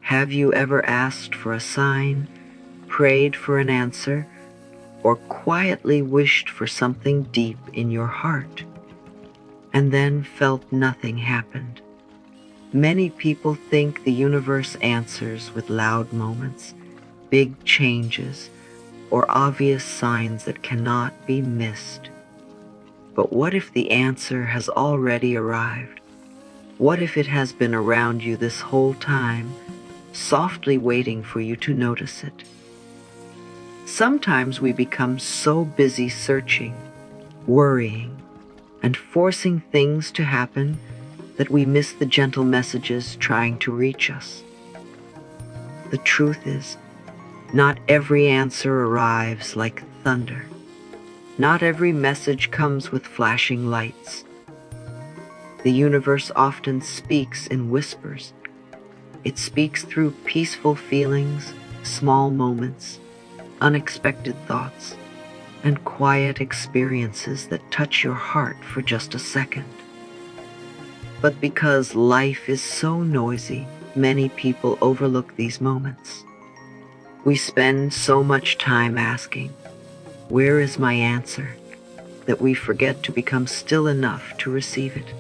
Have you ever asked for a sign, prayed for an answer, or quietly wished for something deep in your heart, and then felt nothing happened? Many people think the universe answers with loud moments, big changes, or obvious signs that cannot be missed. But what if the answer has already arrived? What if it has been around you this whole time, softly waiting for you to notice it? Sometimes we become so busy searching, worrying, and forcing things to happen that we miss the gentle messages trying to reach us. The truth is, not every answer arrives like thunder. Not every message comes with flashing lights. The universe often speaks in whispers. It speaks through peaceful feelings, small moments, unexpected thoughts, and quiet experiences that touch your heart for just a second. But because life is so noisy, many people overlook these moments. We spend so much time asking, "Where is my answer?" that we forget to become still enough to receive it.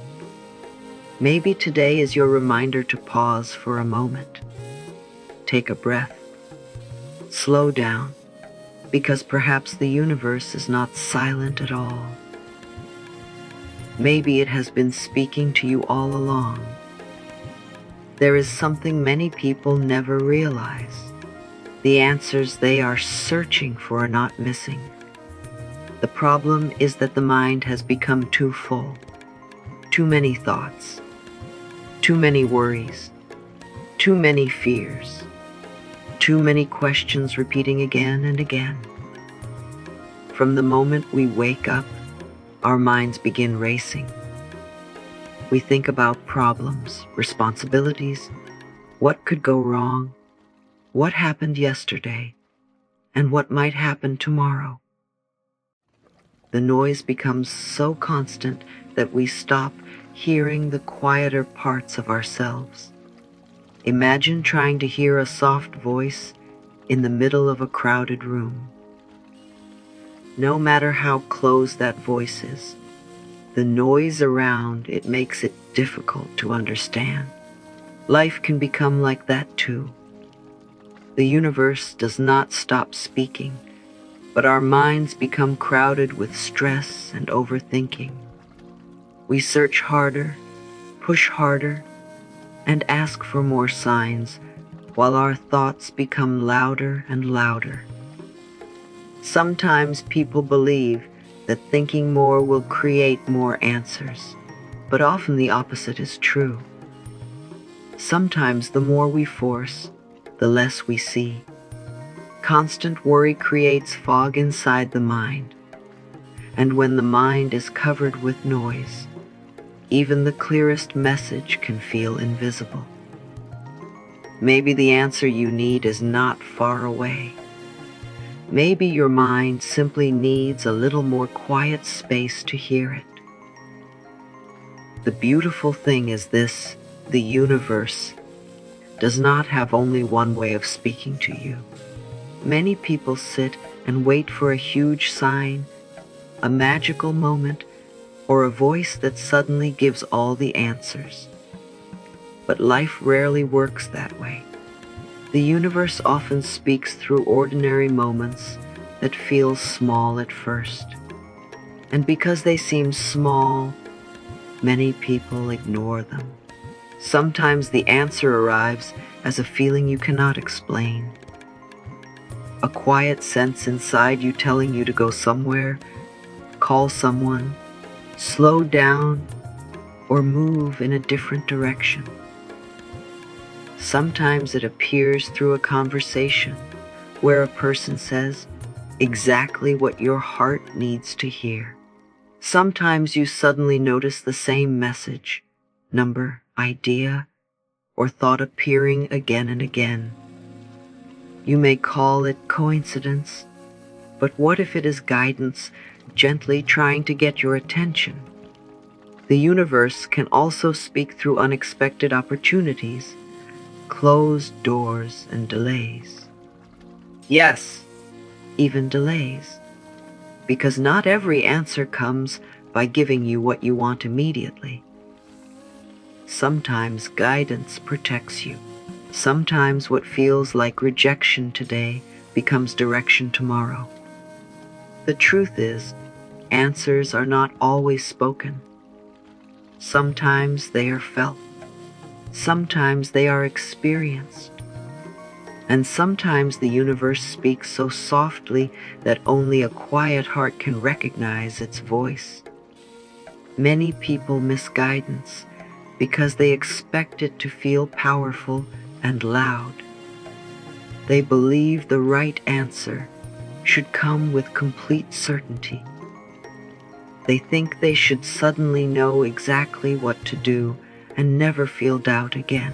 Maybe today is your reminder to pause for a moment. Take a breath. Slow down, because perhaps the universe is not silent at all. Maybe it has been speaking to you all along. There is something many people never realize. The answers they are searching for are not missing. The problem is that the mind has become too full. Too many thoughts. Too many worries. Too many fears. Too many questions repeating again and again. From the moment we wake up, our minds begin racing. We think about problems, responsibilities, what could go wrong, what happened yesterday, and what might happen tomorrow. The noise becomes so constant that we stop hearing the quieter parts of ourselves. Imagine trying to hear a soft voice in the middle of a crowded room. No matter how close that voice is, the noise around it makes it difficult to understand. Life can become like that too. The universe does not stop speaking, but our minds become crowded with stress and overthinking. We search harder, push harder, and ask for more signs, while our thoughts become louder and louder. Sometimes people believe that thinking more will create more answers, but often the opposite is true. Sometimes the more we force, the less we see. Constant worry creates fog inside the mind, and when the mind is covered with noise, even the clearest message can feel invisible. Maybe the answer you need is not far away. Maybe your mind simply needs a little more quiet space to hear it. The beautiful thing is this: the universe does not have only one way of speaking to you. Many people sit and wait for a huge sign, a magical moment, or a voice that suddenly gives all the answers. But life rarely works that way. The universe often speaks through ordinary moments that feel small at first. And because they seem small, many people ignore them. Sometimes the answer arrives as a feeling you cannot explain. A quiet sense inside you telling you to go somewhere, call someone, slow down, or move in a different direction. Sometimes it appears through a conversation where a person says exactly what your heart needs to hear. Sometimes you suddenly notice the same message, number, idea, or thought appearing again and again. You may call it coincidence, but what if it is guidance gently trying to get your attention? The universe can also speak through unexpected opportunities, closed doors and delays. Yes, even delays. Because not every answer comes by giving you what you want immediately. Sometimes guidance protects you. Sometimes what feels like rejection today becomes direction tomorrow. The truth is, answers are not always spoken. Sometimes they are felt. Sometimes they are experienced. And sometimes the universe speaks so softly that only a quiet heart can recognize its voice. Many people miss guidance because they expect it to feel powerful and loud. They believe the right answer should come with complete certainty. They think they should suddenly know exactly what to do and never feel doubt again.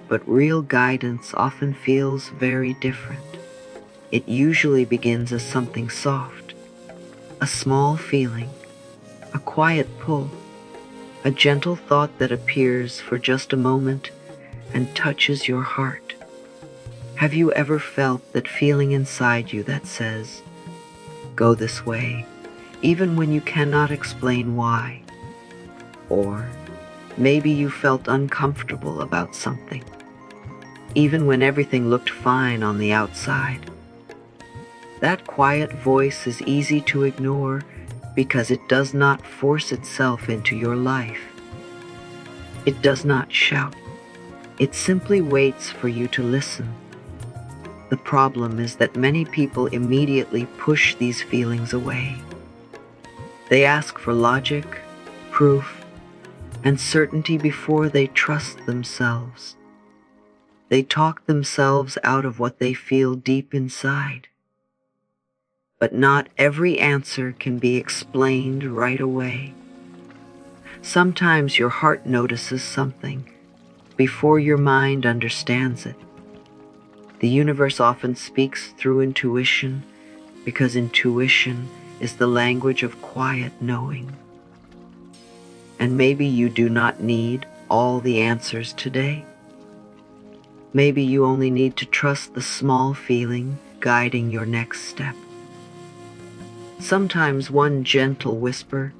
But real guidance often feels very different. It usually begins as something soft, a small feeling, a quiet pull, a gentle thought that appears for just a moment and touches your heart. Have you ever felt that feeling inside you that says, "Go this way," even when you cannot explain why? Or maybe you felt uncomfortable about something, even when everything looked fine on the outside. That quiet voice is easy to ignore because it does not force itself into your life. It does not shout. It simply waits for you to listen. The problem is that many people immediately push these feelings away. They ask for logic, proof, and certainty before they trust themselves. They talk themselves out of what they feel deep inside. But not every answer can be explained right away. Sometimes your heart notices something before your mind understands it. The universe often speaks through intuition because intuition is the language of quiet knowing. And maybe you do not need all the answers today. Maybe you only need to trust the small feeling guiding your next step. Sometimes one gentle whisper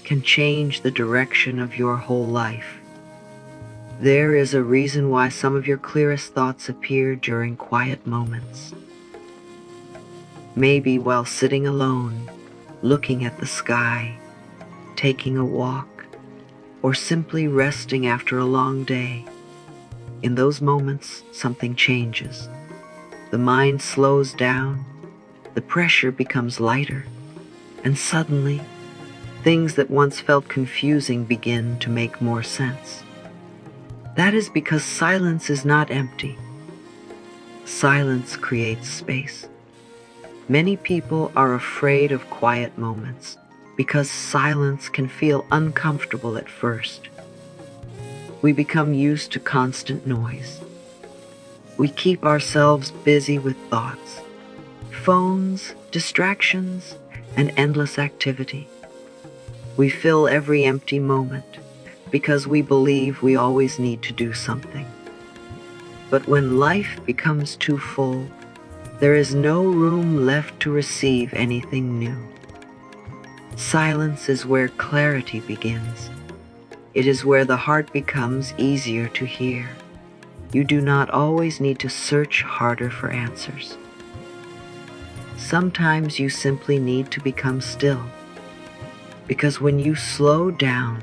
can change the direction of your whole life. There is a reason why some of your clearest thoughts appear during quiet moments. Maybe while sitting alone, looking at the sky, taking a walk, or simply resting after a long day. In those moments, something changes. The mind slows down, the pressure becomes lighter, and suddenly, things that once felt confusing begin to make more sense. That is because silence is not empty. Silence creates space. Many people are afraid of quiet moments because silence can feel uncomfortable at first. We become used to constant noise. We keep ourselves busy with thoughts, phones, distractions, and endless activity. We fill every empty moment because we believe we always need to do something. But when life becomes too full, there is no room left to receive anything new. Silence is where clarity begins. It is where the heart becomes easier to hear. You do not always need to search harder for answers. Sometimes you simply need to become still. Because when you slow down,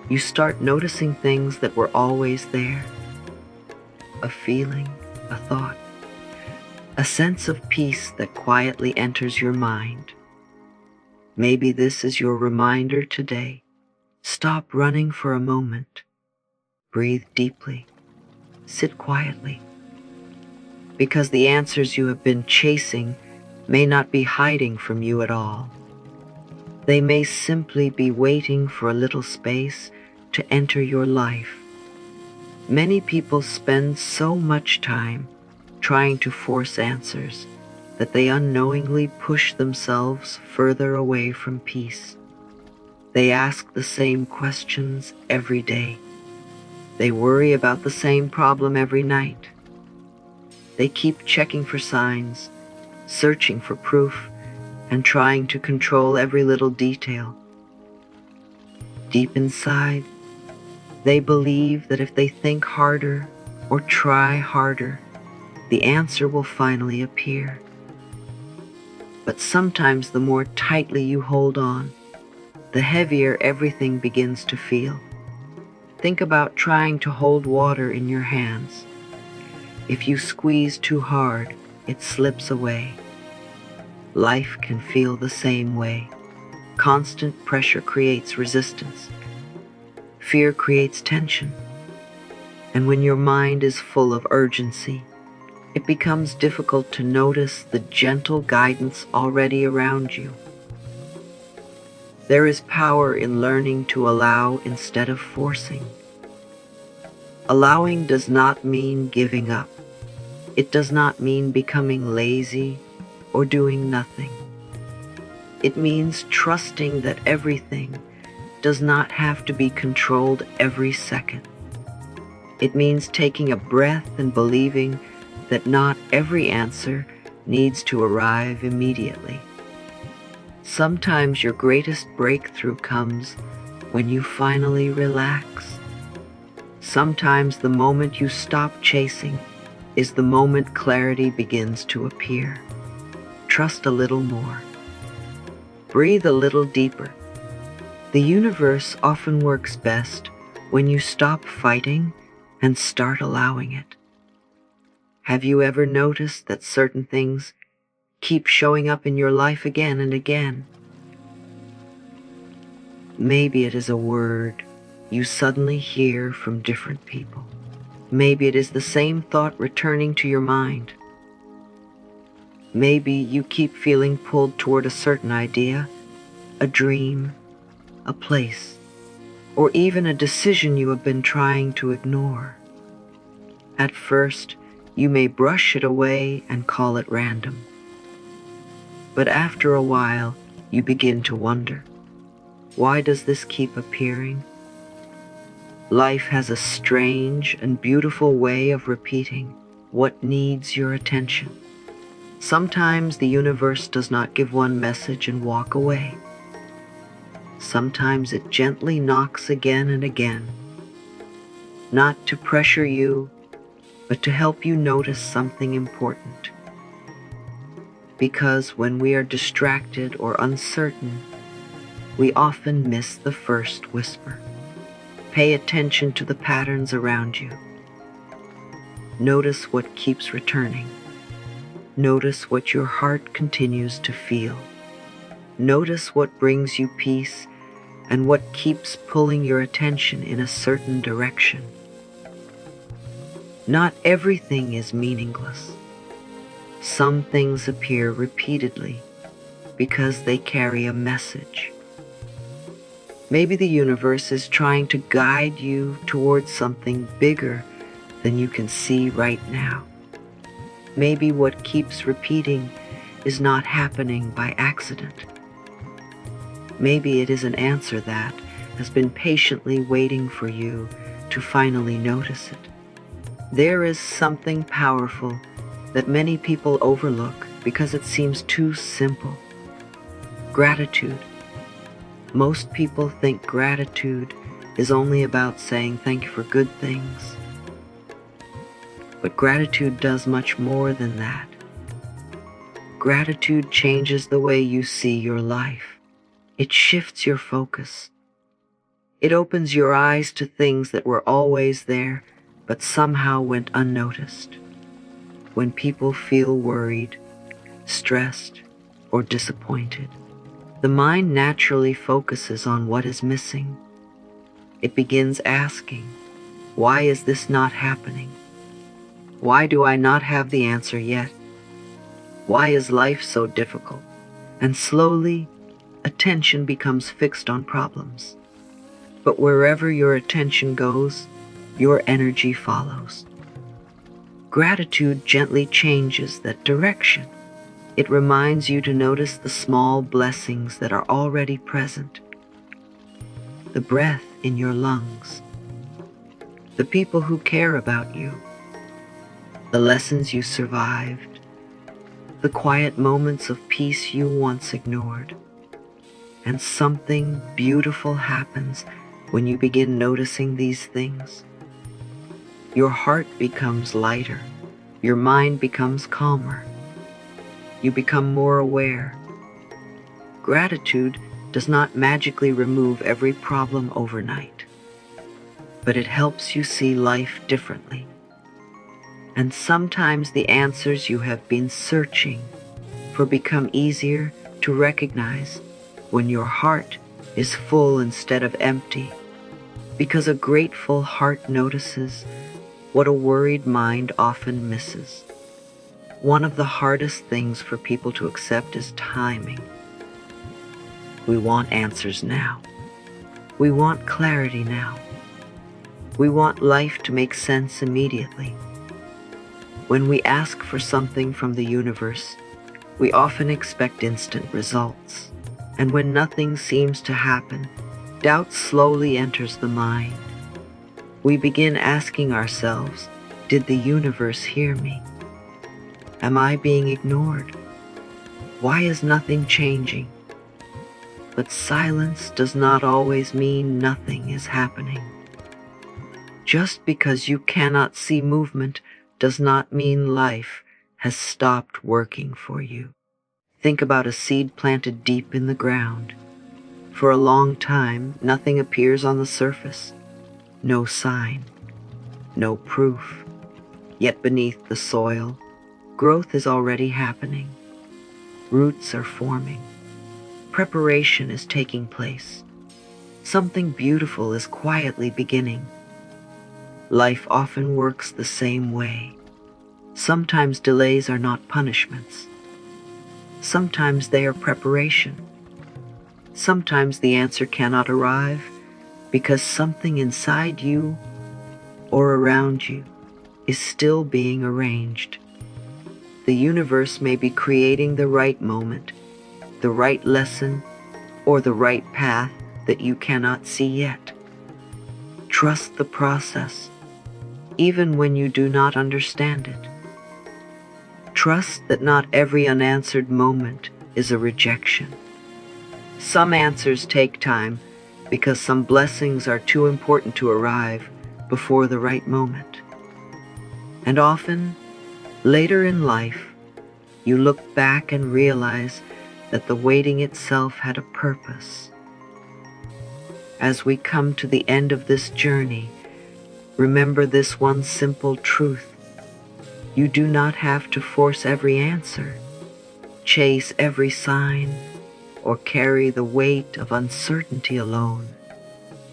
you start noticing things that were always there. A feeling, a thought, a sense of peace that quietly enters your mind. Maybe this is your reminder today. Stop running for a moment. Breathe deeply. Sit quietly. Because the answers you have been chasing may not be hiding from you at all. They may simply be waiting for a little space to enter your life. Many people spend so much time trying to force answers that they unknowingly push themselves further away from peace. They ask the same questions every day. They worry about the same problem every night. They keep checking for signs, searching for proof, and trying to control every little detail. Deep inside, they believe that if they think harder or try harder, the answer will finally appear. But sometimes the more tightly you hold on, the heavier everything begins to feel. Think about trying to hold water in your hands. If you squeeze too hard, it slips away. Life can feel the same way. Constant pressure creates resistance. Fear creates tension. And when your mind is full of urgency, it becomes difficult to notice the gentle guidance already around you. There is power in learning to allow instead of forcing. Allowing does not mean giving up. It does not mean becoming lazy or doing nothing. It means trusting that everything does not have to be controlled every second. It means taking a breath and believing that not every answer needs to arrive immediately. Sometimes your greatest breakthrough comes when you finally relax. Sometimes the moment you stop chasing is the moment clarity begins to appear. Trust a little more. Breathe a little deeper. The universe often works best when you stop fighting and start allowing it. Have you ever noticed that certain things keep showing up in your life again and again? Maybe it is a word you suddenly hear from different people. Maybe it is the same thought returning to your mind. Maybe you keep feeling pulled toward a certain idea, a dream, a place, or even a decision you have been trying to ignore. At first, you may brush it away and call it random. But after a while, you begin to wonder, why does this keep appearing? Life has a strange and beautiful way of repeating what needs your attention. Sometimes the universe does not give one message and walk away. Sometimes it gently knocks again and again, not to pressure you, but to help you notice something important. Because when we are distracted or uncertain, we often miss the first whisper. Pay attention to the patterns around you. Notice what keeps returning. Notice what your heart continues to feel. Notice what brings you peace and what keeps pulling your attention in a certain direction. Not everything is meaningless. Some things appear repeatedly because they carry a message. Maybe the universe is trying to guide you towards something bigger than you can see right now. Maybe what keeps repeating is not happening by accident. Maybe it is an answer that has been patiently waiting for you to finally notice it. There is something powerful that many people overlook because it seems too simple. Gratitude. Most people think gratitude is only about saying thank you for good things. But gratitude does much more than that. Gratitude changes the way you see your life. It shifts your focus. It opens your eyes to things that were always there, but somehow went unnoticed. When people feel worried, stressed, or disappointed, the mind naturally focuses on what is missing. It begins asking, why is this not happening? Why do I not have the answer yet? Why is life so difficult? And slowly, attention becomes fixed on problems. But wherever your attention goes, your energy follows. Gratitude gently changes that direction. It reminds you to notice the small blessings that are already present. The breath in your lungs, the people who care about you, the lessons you survived, the quiet moments of peace you once ignored. And something beautiful happens when you begin noticing these things. Your heart becomes lighter, your mind becomes calmer, you become more aware. Gratitude does not magically remove every problem overnight, but it helps you see life differently. And sometimes the answers you have been searching for become easier to recognize when your heart is full instead of empty, because a grateful heart notices what a worried mind often misses. One of the hardest things for people to accept is timing. We want answers now. We want clarity now. We want life to make sense immediately. When we ask for something from the universe, we often expect instant results. And when nothing seems to happen, doubt slowly enters the mind. We begin asking ourselves, did the universe hear me? Am I being ignored? Why is nothing changing? But silence does not always mean nothing is happening. Just because you cannot see movement does not mean life has stopped working for you. Think about a seed planted deep in the ground. For a long time, nothing appears on the surface. No sign, no proof. Yet beneath the soil, growth is already happening. Roots are forming. Preparation is taking place. Something beautiful is quietly beginning. Life often works the same way. Sometimes delays are not punishments. Sometimes they are preparation. Sometimes the answer cannot arrive because something inside you or around you is still being arranged. The universe may be creating the right moment, the right lesson, or the right path that you cannot see yet. Trust the process, even when you do not understand it. Trust that not every unanswered moment is a rejection. Some answers take time because some blessings are too important to arrive before the right moment. And often, later in life, you look back and realize that the waiting itself had a purpose. As we come to the end of this journey, remember this one simple truth. You do not have to force every answer, chase every sign, or carry the weight of uncertainty alone.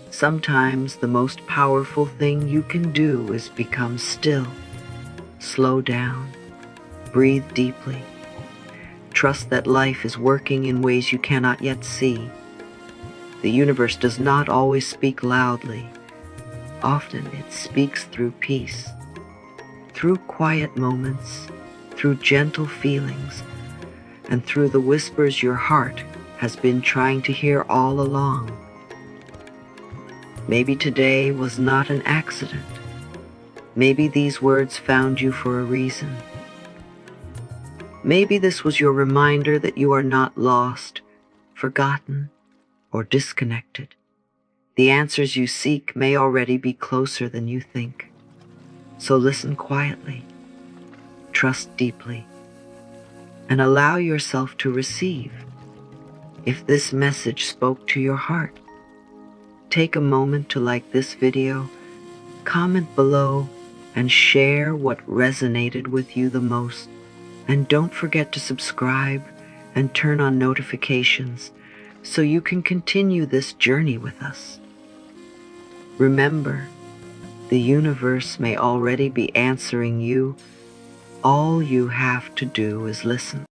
Sometimes the most powerful thing you can do is become still, slow down, breathe deeply. Trust that life is working in ways you cannot yet see. The universe does not always speak loudly. Often it speaks through peace, through quiet moments, through gentle feelings, and through the whispers your heart has been trying to hear all along. Maybe today was not an accident. Maybe these words found you for a reason. Maybe this was your reminder that you are not lost, forgotten, or disconnected. The answers you seek may already be closer than you think. So listen quietly, trust deeply, and allow yourself to receive. If this message spoke to your heart, take a moment to like this video, comment below, and share what resonated with you the most. And don't forget to subscribe and turn on notifications so you can continue this journey with us. Remember, the universe may already be answering you. All you have to do is listen.